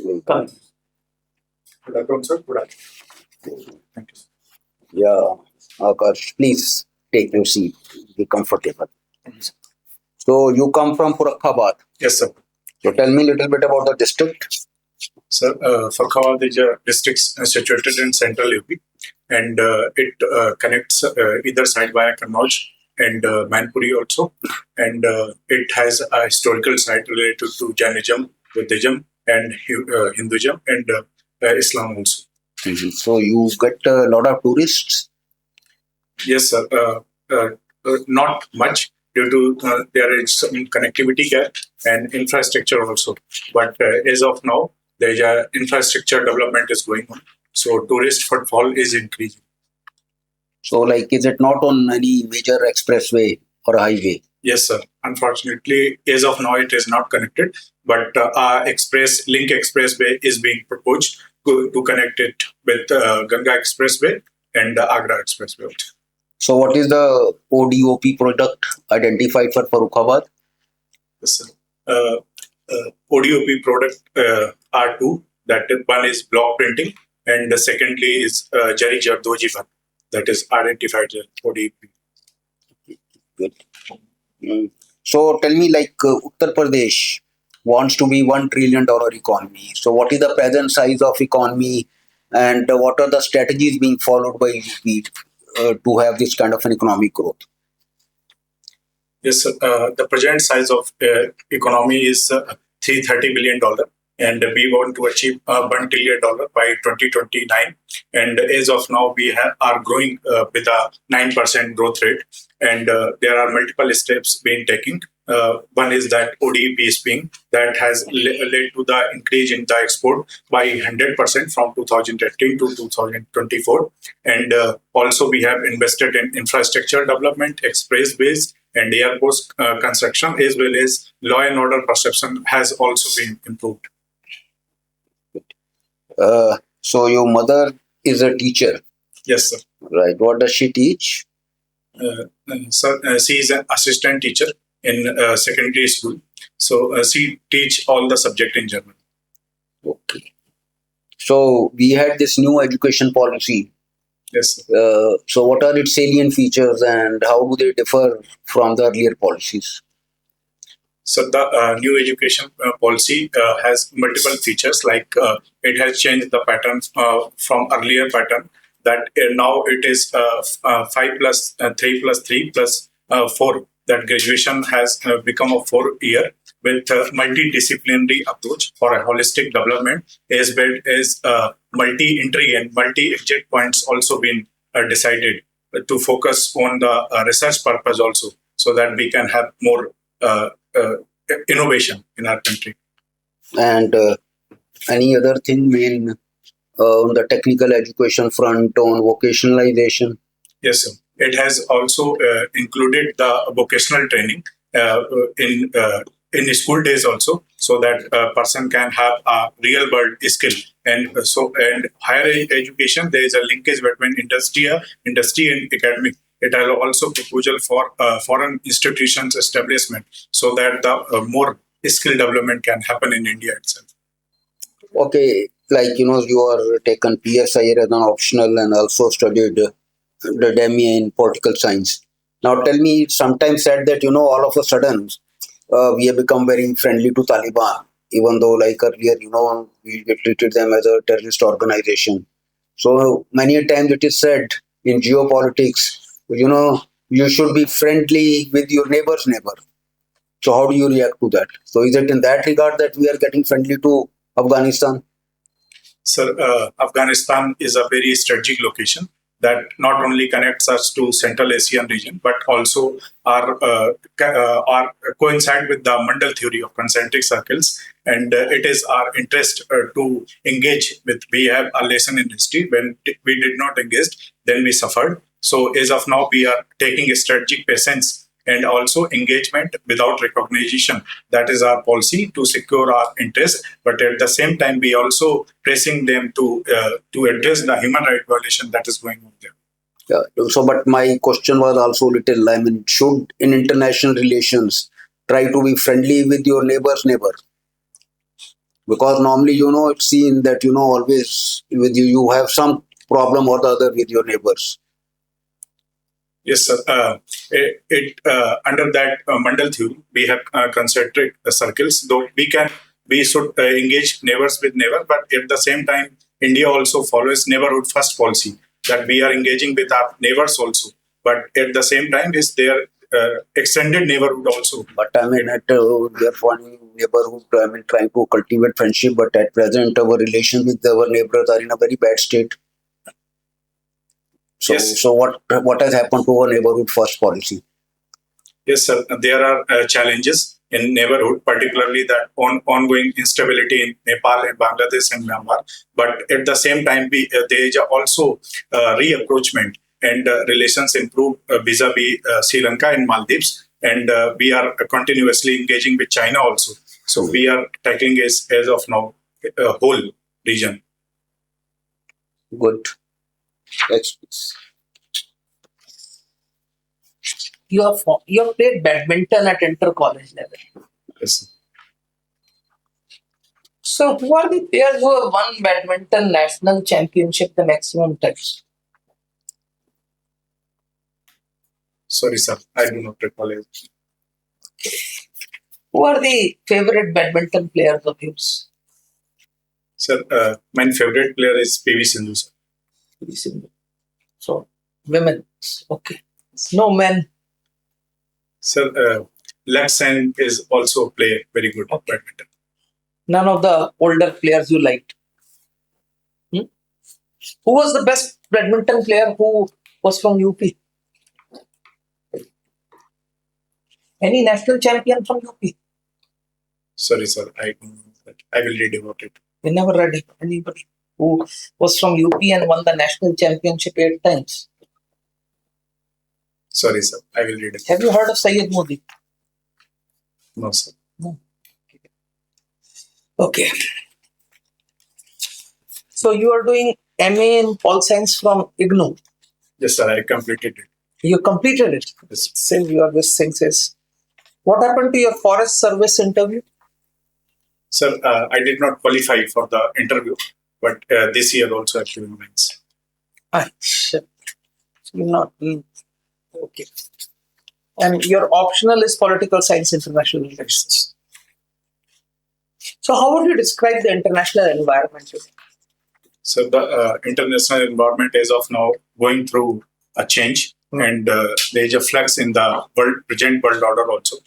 Welcome. Good afternoon, sir. Good afternoon. Thank you. Yeah, Akarsh, please take your seat. Be comfortable. So you come from Furakhabad. Yes, sir. So tell me a little bit about the district. Sir, Farkhabad is a district situated in central UP, and it connects either side via Kannauj and Manpuri also, and it has a historical site related to Jainism, Buddhism, and Hinduism, and Islam also. So you get a lot of tourists. Yes, sir. Not much due to there is some connectivity gap and infrastructure also. But as of now, there's a infrastructure development is going on. So tourist footfall is increasing. So like, is it not on any major expressway or highway? Yes, sir. Unfortunately, as of now, it is not connected. But Link Expressway is being proposed to connect it with Ganga Expressway and Agra Expressway also. So what is the ODOP product identified for Farukhabad? Yes, sir. ODOP product are two. That one is block printing, and the secondly is Jari Jardoji one. That is identified as ODOP. Good. So tell me, like Uttar Pradesh wants to be $1 trillion economy. So what is the present size of economy, and what are the strategies being followed by UP to have this kind of an economic growth? Yes, the present size of economy is $330 billion, and we want to achieve $1 trillion by 2029. And as of now, we are growing with a 9% growth rate, and there are multiple steps being taken. One is that ODEP is being that has led to the increase in the export by 100% from 2018 to 2024. And also we have invested in infrastructure development, expressways, and airports construction, as well as law and order perception has also been improved. So your mother is a teacher. Yes, sir. Right. What does she teach? She is an assistant teacher in secondary school. So she teach all the subject in German. Okay. So we had this new education policy. Yes. So what are its salient features, and how do they differ from the earlier policies? So the new education policy has multiple features, like it has changed the pattern from earlier pattern that now it is 5 plus 3 plus 3 plus 4. That graduation has become a 4-year with a multidisciplinary approach for a holistic development, as well as multi-entry and multi-exit points also been decided to focus on the research purpose also, so that we can have more innovation in our country. And any other thing main on the technical education front on vocationalization? Yes, sir. It has also included the vocational training in school days also, so that a person can have a real world skill. And and higher education, there is a linkage between industry and academic. It has also proposal for foreign institutions establishment, so that the more skill development can happen in India itself. Okay, like you are taken PSIR as an optional and also studied the DEMI in political science. Now tell me, it's sometimes said that all of a sudden we have become very friendly to Taliban, even though like earlier we treated them as a terrorist organization. So many a times it is said in geopolitics, you should be friendly with your neighbor's neighbor. So how do you react to that? So is it in that regard that we are getting friendly to Afghanistan? Sir, Afghanistan is a very strategic location that not only connects us to Central Asian region, but also are coincide with the Mandal theory of concentric circles. And it is our interest to engage with. We have a lesson in history. When we did not engage, then we suffered. So as of now, we are taking a strategic patience and also engagement without recognition. That is our policy to secure our interests. But at the same time, we also pressing them to address the human rights violation that is going on there. Yeah. So, but my question was also little. I mean, should in international relations try to be friendly with your neighbor's neighbor? Because normally, it's seen that, always with you have some problem or the other with your neighbors. Yes, sir. Under that Mandal theory, we have concentric circles. Though we should engage neighbors with neighbor, but at the same time, India also follows neighborhood first policy, that we are engaging with our neighbors also. But at the same time, is their extended neighborhood also. But I mean, we are forming neighborhood. I mean, trying to cultivate friendship. But at present, our relations with our neighbors are in a very bad state. So, Yes. so what has happened to our neighborhood first policy? Yes, sir. There are challenges in neighborhood, particularly that ongoing instability in Nepal and Bangladesh and Myanmar. But at the same time, there is also reapproachment and relations improve vis-a-vis Sri Lanka and Maldives. And we are continuously engaging with China also. So we are tackling as of now a whole region. Good. Next, please. You have played badminton at inter-college level. Yes. So who are the players who have won badminton national championship the maximum times? Sorry, sir. I do not recall it. Who are the favorite badminton players of yours? Sir, my favorite player is PV Sindhu, sir. PV Sindhu. So women. Okay. No men. Sir, Laksen is also play very good badminton. None of the older players you liked. Who was the best badminton player who was from UP? Any national champion from UP? Sorry, sir. I don't know that. I will read about it. We never read anybody who was from UP and won the national championship 8 times. Sorry, sir. I will read it. Have you heard of Syed Modi? No, sir. No. Okay. So you are doing MA in Pol Science from IGNOU. Yes, sir. I completed it. You completed it. Yes. Since you are this thing says. What happened to your Forest Service interview? Sir, I did not qualify for the interview, but this year also actually means. Shit. So you're not. Okay. And your optional is Political Science International Relations. So how would you describe the international environment? So the international environment is of now going through a change, and there is a flux in the present world order also,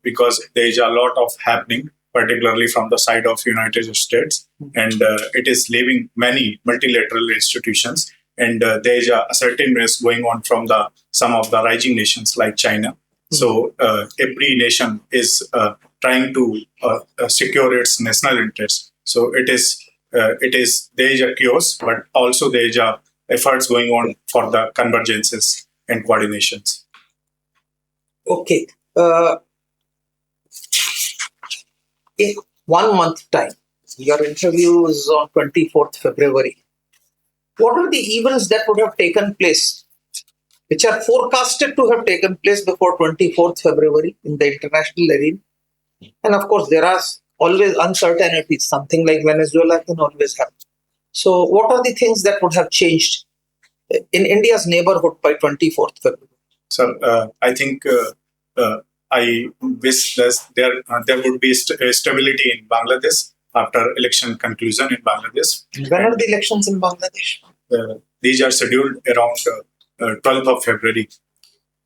because there is a lot of happening, particularly from the side of United States, and it is leaving many multilateral institutions, and there is a certain risk going on from some of the rising nations like China. So every nation is trying to secure its national interests. So it is there is a chaos, but also there is a efforts going on for the convergences and coordinations. Okay. In 1 month time, your interview is on 24th February. What are the events that would have taken place, which are forecasted to have taken place before 24th February in the international arena? And of course, there are always uncertainties. Something like Venezuela can always happen. So what are the things that would have changed in India's neighborhood by 24th February? So I think I wish there would be stability in Bangladesh after election conclusion in Bangladesh. When are the elections in Bangladesh? These are scheduled around 12th of February.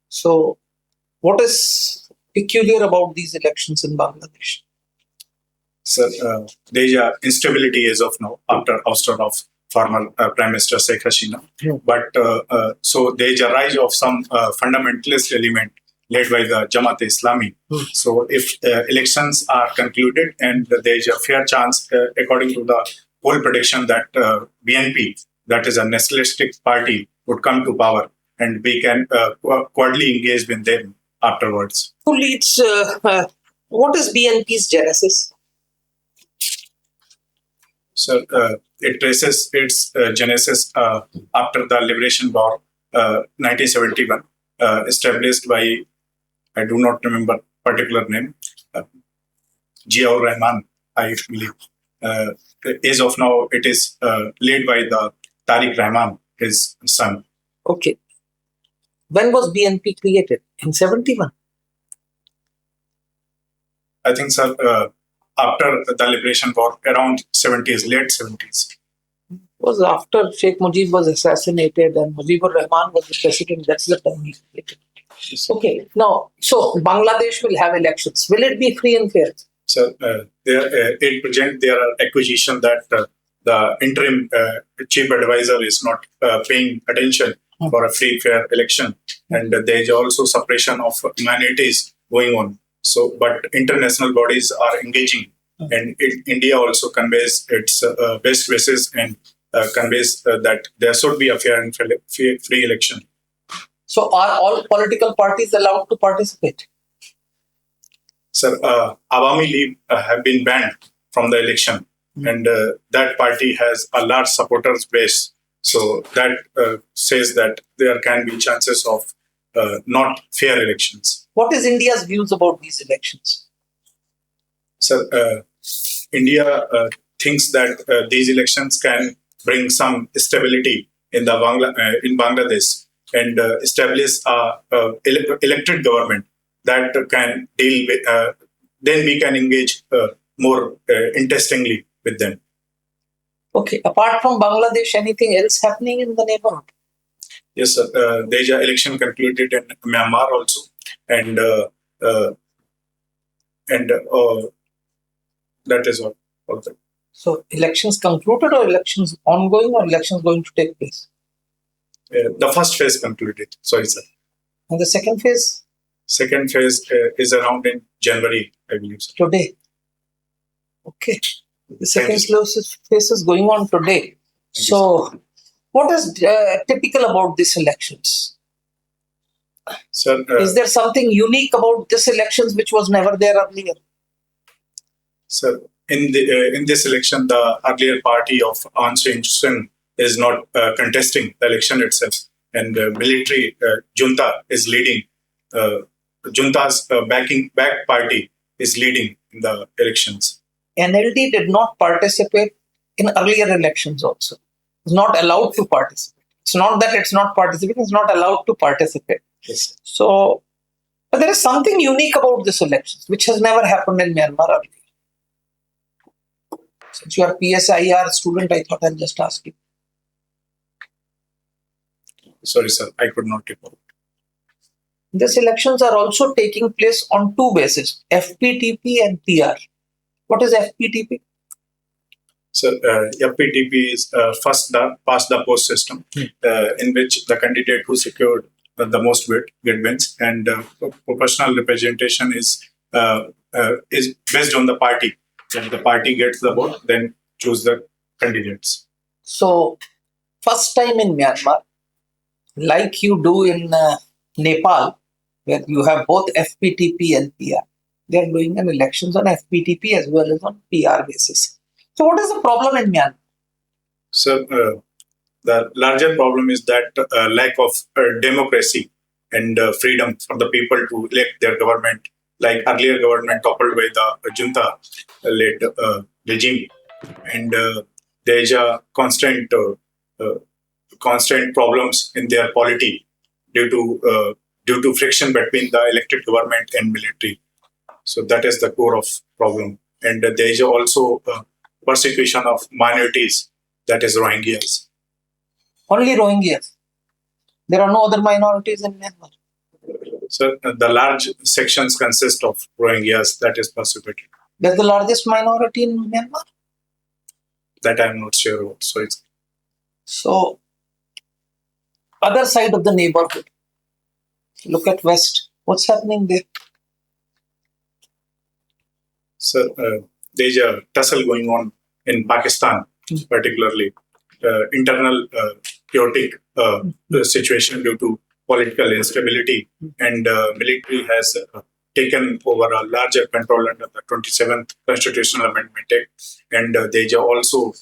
So what is peculiar about these elections in Bangladesh? So there is instability as of now after ouster of former Prime Minister Sheikh Hasina. But so there is a rise of some fundamentalist element led by the Jamaat Islami. So if elections are concluded and there is a fair chance, according to the poll prediction, that BNP, that is a nationalistic party, would come to power, and we can quadly engage with them afterwards. Who leads? What is BNP's genesis? So it traces its genesis after the Liberation War, 1971, established by, I do not remember particular name, Ziaur Rahman. I believe. As of now, it is led by the Tariq Rahman, his son. Okay. When was BNP created? In 71? I think, sir, after the liberation war, around 70s, late 70s. It was after Sheikh Mujib was assassinated and Mujibur Rahman was the president. That's the time he created. Okay. Now, so Bangladesh will have elections. Will it be free and fair? So, at present, there are acquisition that the interim chief advisor is not paying attention for a free, fair election. And there is also suppression of minorities going on. So, but international bodies are engaging. And India also conveys its best wishes and conveys that there should be a fair and free election. So, are all political parties allowed to participate? Sir, Awami League have been banned from the election, and that party has a large supporters base. So that says that there can be chances of not fair elections. What is India's views about these elections? Sir, India thinks that these elections can bring some stability in in Bangladesh and establish a elected government that can deal with. Then we can engage more interestingly with them. Okay. Apart from Bangladesh, anything else happening in the neighborhood? Yes, sir. There is an election concluded in Myanmar also, and that is all. So, elections concluded or elections ongoing or elections going to take place? The first phase concluded. Sorry, sir. And the second phase? Second phase is around in January, I believe. Sir. Today. Okay. The second phase is going on today. So, what is typical about these elections? Sir, is there something unique about these elections which was never there earlier? Sir, in this election, the earlier party of Aung San Suu Kyi is not contesting the election itself, and military junta is leading. Junta's back party is leading in the elections. NLD did not participate in earlier elections also. It's not allowed to participate. It's not that it's not participating, it's not allowed to participate. Yes. So, but there is something unique about this elections which has never happened in Myanmar earlier. Since you are PSIR student, I thought I'll just ask you. Sorry, sir, I could not report. These elections are also taking place on two bases, FPTP and PR. What is FPTP? So, FPTP is first past the post system, in which the candidate who secured the most vote wins, and proportional representation is based on the party. If the party gets the vote, then choose the candidates. So, first time in Myanmar, like you do in Nepal, where you have both FPTP and PR. They are doing an elections on FPTP as well as on PR basis. So, what is the problem in Myanmar? So, the larger problem is that lack of democracy and freedom for the people to elect their government, like earlier government toppled by the junta-led regime, and there is a constant problems in their polity due to friction between the elected government and military. So that is the core of problem, and there is also persecution of minorities, that is Rohingyas. Only Rohingyas. There are no other minorities in Myanmar. So the large sections consist of Rohingyas that is persecuted. That's the largest minority in Myanmar? That I am not sure about. So, other side of the neighborhood. Look at West. What's happening there? So there's a tussle going on in Pakistan, particularly internal chaotic situation due to political instability, and military has taken over a larger control under the 27th Constitutional Amendment Act, and there's also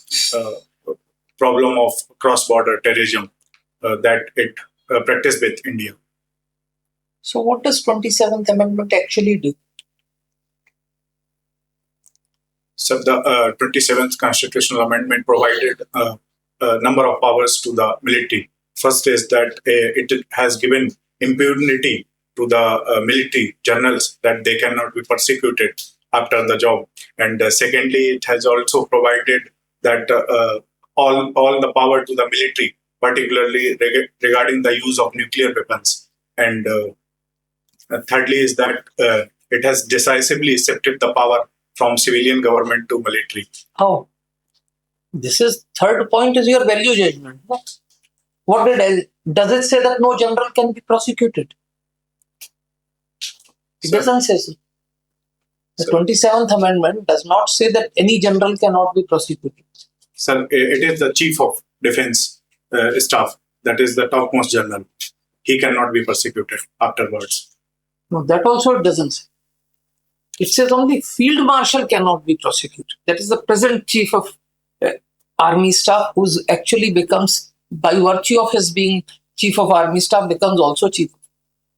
problem of cross-border terrorism that it practiced with India. So what does 27th Amendment actually do? So the 27th constitutional amendment provided a number of powers to the military. First is that it has given impunity to the military generals, that they cannot be persecuted after the job. And secondly, it has also provided that all the power to the military, particularly regarding the use of nuclear weapons. And thirdly is that it has decisively shifted the power from civilian government to military. How? This is third point is your value judgment. What does it say that no general can be prosecuted? It doesn't say so. The 27th Amendment does not say that any general cannot be prosecuted. Sir, it is the Chief of Defense Staff, that is the topmost general. He cannot be persecuted afterwards. No, that also it doesn't say. It says only Field Marshal cannot be prosecuted. That is the present Chief of Army Staff, who actually becomes, by virtue of his being Chief of Army Staff, becomes also Chief.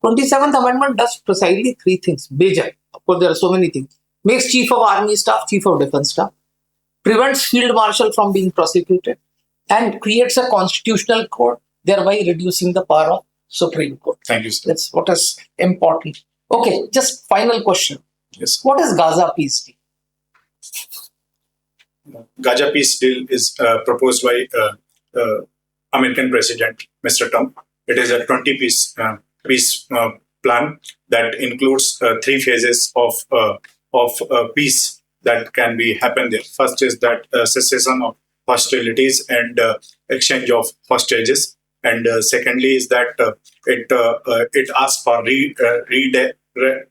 27th Amendment does precisely three things. Major. Of course, there are so many things. Makes Chief of Army Staff Chief of Defense Staff. Prevents Field Marshal from being prosecuted. And creates a constitutional court, thereby reducing the power of Supreme Court. Thank you, sir. That's what is important. Okay, just final question. Yes. What is Gaza peace deal? Gaza peace deal is proposed by American President Mr. Trump. It is a 20-piece peace plan that includes three phases of peace that can be happen there. First is that cessation of hostilities and exchange of hostages, and secondly is that it asks for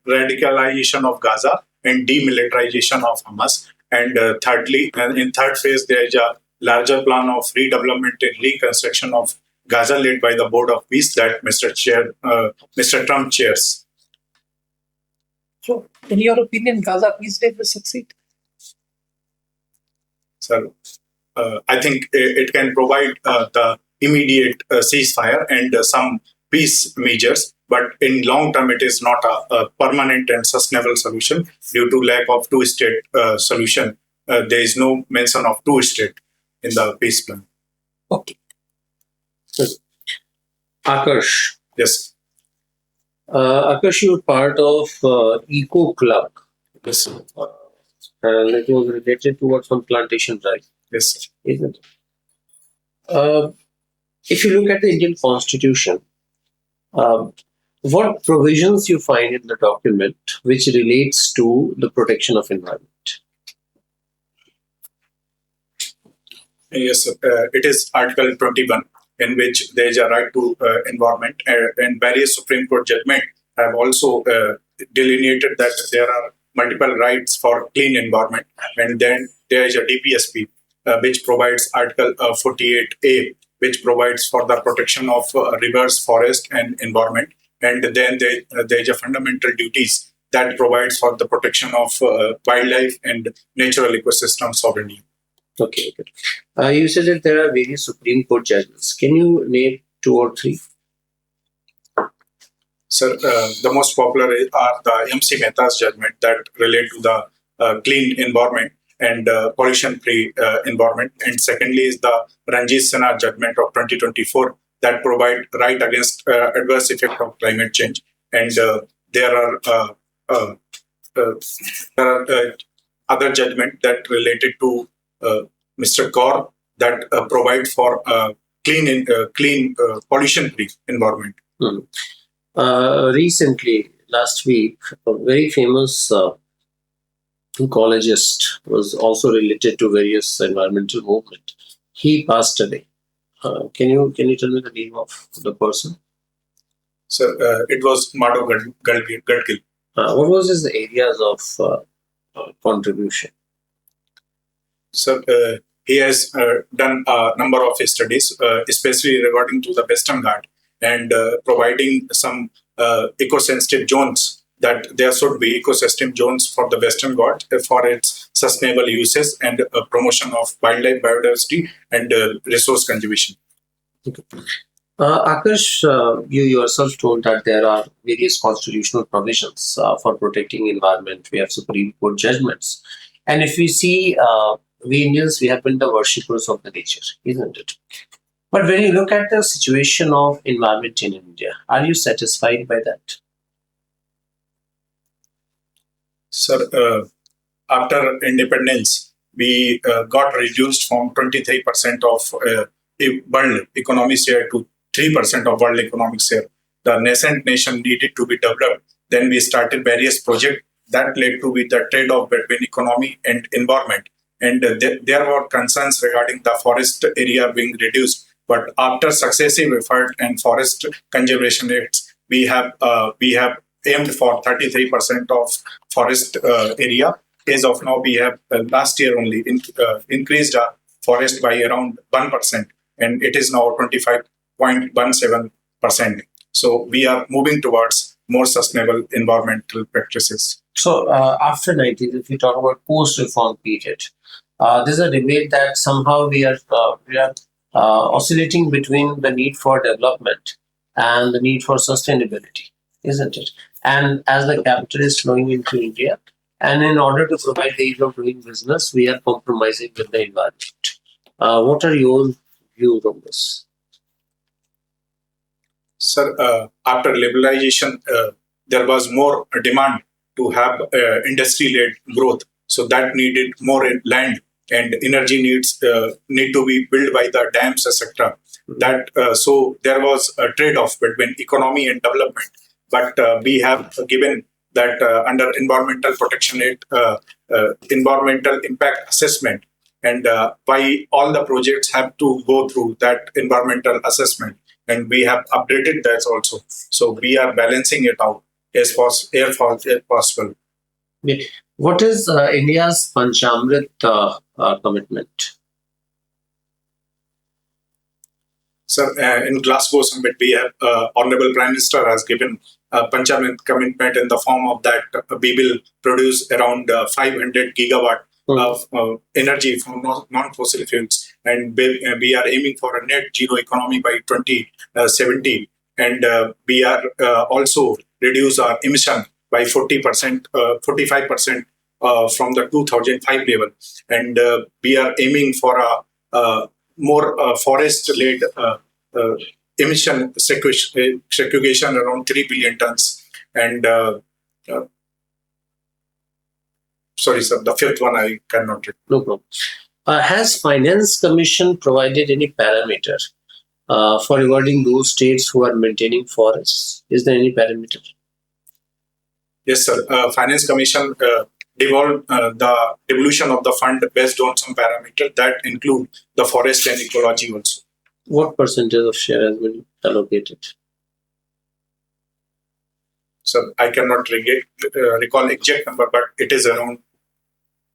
radicalization of Gaza and demilitarization of Hamas. And thirdly, in third phase, there is a larger plan of redevelopment and reconstruction of Gaza led by the Board of Peace that Mr. Trump chairs. So, in your opinion, Gaza peace deal will succeed? So, I think it can provide the immediate ceasefire and some peace measures, but in long term, it is not a permanent and sustainable solution due to lack of two-state solution. There is no mention of two-state in the peace plan. Okay. Akarsh. Yes. Akarsh, you're part of Eco Club. Yes. And it was related towards some plantation drive, Yes. isn't it? If you look at the Indian Constitution, what provisions you find in the document which relates to the protection of environment? Yes. It is Article 21, in which there is a right to environment, and various Supreme Court judgments have also delineated that there are multiple rights for clean environment, and then there is a DPSP, which provides Article 48A, which provides for the protection of rivers, forest, and environment. And then there is a fundamental duties that provides for the protection of wildlife and natural ecosystem sovereignty. Okay, good. You said that there are various Supreme Court judgments. Can you name two or three? Sir, the most popular are the MC Mehta's judgment that relate to the clean environment and pollution-free environment. And secondly is the Ranjit Sinha judgment of 2024 that provide right against adverse effect of climate change. And there are other judgment that related to Mr. Kaur that provide for clean pollution-free environment. Recently, last week, a very famous ecologist was also related to various environmental movement. He passed away. Can you tell me the name of the person? So it was Madhav Gadgil. What was his areas of contribution? So he has done a number of studies, especially regarding to the Western Ghat, and providing some eco-sensitive zones, that there should be ecosystem zones for the Western Ghat for its sustainable uses and promotion of wildlife biodiversity and resource conservation. Okay. Akarsh, you yourself told that there are various constitutional provisions for protecting environment. We have Supreme Court judgments. And if we see, we Indians, we have been the worshippers of the nature, isn't it? But when you look at the situation of environment in India, are you satisfied by that? Sir, after independence, we got reduced from 23% of world economic share to 3% of world economic share. The nascent nation needed to be developed. Then we started various projects that led to be the trade-off between economy and environment. And there were concerns regarding the forest area being reduced. But after successive effort and forest conservation acts, we have aimed for 33% of forest area. As of now, we have last year only increased our forest by around 1%, and it is now 25.17%. So we are moving towards more sustainable environmental practices. So after 90s, if we talk about post-reform period, there's a debate that somehow we are oscillating between the need for development and the need for sustainability, isn't it? And as the capital is flowing into India, and in order to provide the ease of doing business, we are compromising with the environment. What are your views on this? Sir, after liberalization, there was more demand to have industry-led growth. So that needed more land, and energy needs need to be built by the dams, etc. That so there was a trade-off between economy and development. But we have given that under Environmental Protection Act, environmental impact assessment, and why all the projects have to go through that environmental assessment, and we have updated that also. So we are balancing it out as possible. Okay. What is India's Panchamrit commitment? Sir, in Glasgow Summit, we have Honorable Prime Minister has given Panchamrit commitment in the form of that we will produce around 500 gigawatt of energy from non-fossil fuels, and we are aiming for a net zero economy by 2070, and we are also reduce our emission by 40%, 45% from the 2005 level, and we are aiming for a more forest-led emission segregation around 3 billion tons. And sorry, sir, the fifth one I cannot read. No problem. Has Finance Commission provided any parameter for rewarding those states who are maintaining forests? Is there any parameter? Yes, sir. Finance Commission devolved the devolution of the fund based on some parameters that include the forest and ecology also. What percentage of share has been allocated? So I cannot recall exact number, but it is around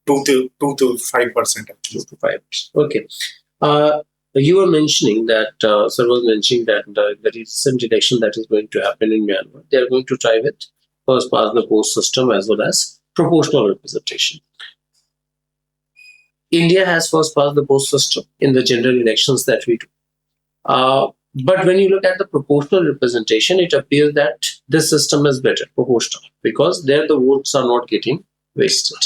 2 to 5%. 2 to 5%. Okay. You were mentioning that, sir was mentioning that the recent election that is going to happen in Myanmar, they are going to try with first past the post system as well as proportional representation. India has first past the post system in the general elections that we do. But when you look at the proportional representation, it appears that this system is better, proportional, because there the votes are not getting wasted.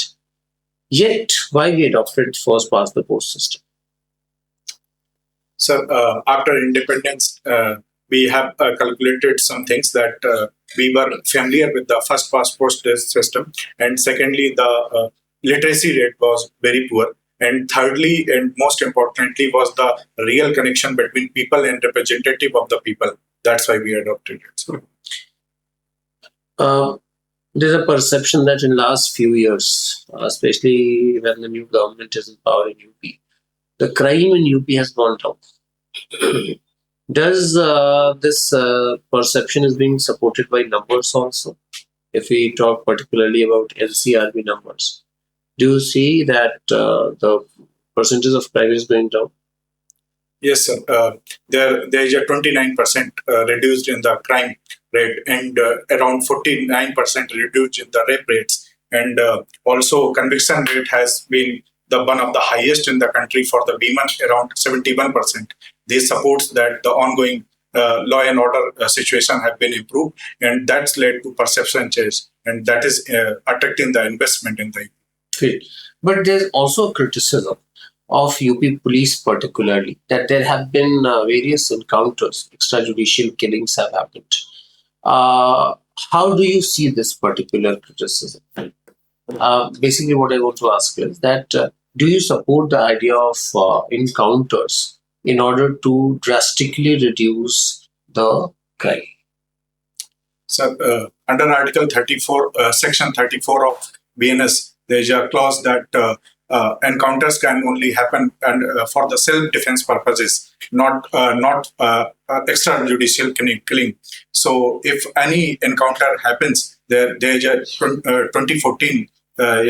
Yet, why we adopted first past the post system? So after independence, we have calculated some things that we were familiar with the first past post system, and secondly, the literacy rate was very poor. And thirdly, and most importantly, was the real connection between people and representative of the people. That's why we adopted it. So. There's a perception that in last few years, especially when the new government is in power in UP, the crime in UP has gone down. Does this perception is being supported by numbers also? If we talk particularly about LCRB numbers, do you see that the percentage of crime is going down? Yes, sir. There is a 29% reduced in the crime rate, and around 49% reduced in the rape rates. And also conviction rate has been the one of the highest in the country for the women, around 71%. This supports that the ongoing law and order situation have been improved, and that's led to perception change, and that is attracting the investment in the. field. But there's also criticism of UP police, particularly, that there have been various encounters, extrajudicial killings have happened. How do you see this particular criticism? Basically, what I want to ask is that do you support the idea of encounters in order to drastically reduce the crime? So, under Article 34, Section 34 of BNS, there is a clause that encounters can only happen and for the self-defense purposes, not extrajudicial killing. So, if any encounter happens, there is a 2014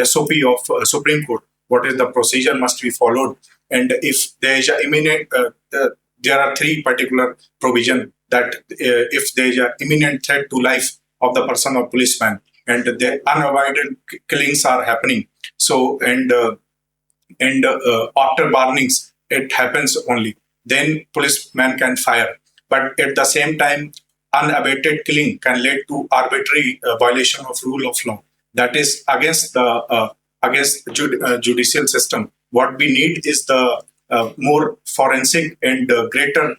SOP of Supreme Court. What is the procedure must be followed, and if there is a imminent, there are three particular provision that if there is an imminent threat to life of the person or policeman, and the unavoided killings are happening. So and after warnings, it happens only. Then policeman can fire. But at the same time, unabated killing can lead to arbitrary violation of rule of law. That is against the judicial system. What we need is the more forensic and greater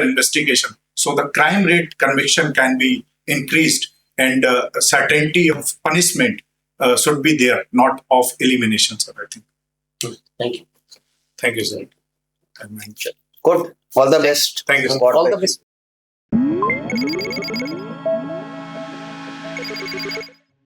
investigation. So the crime rate conviction can be increased, and certainty of punishment should be there, not of elimination, sir, I think. Thank you. Thank you, sir. Good. All the best. Thank you, sir. All the best.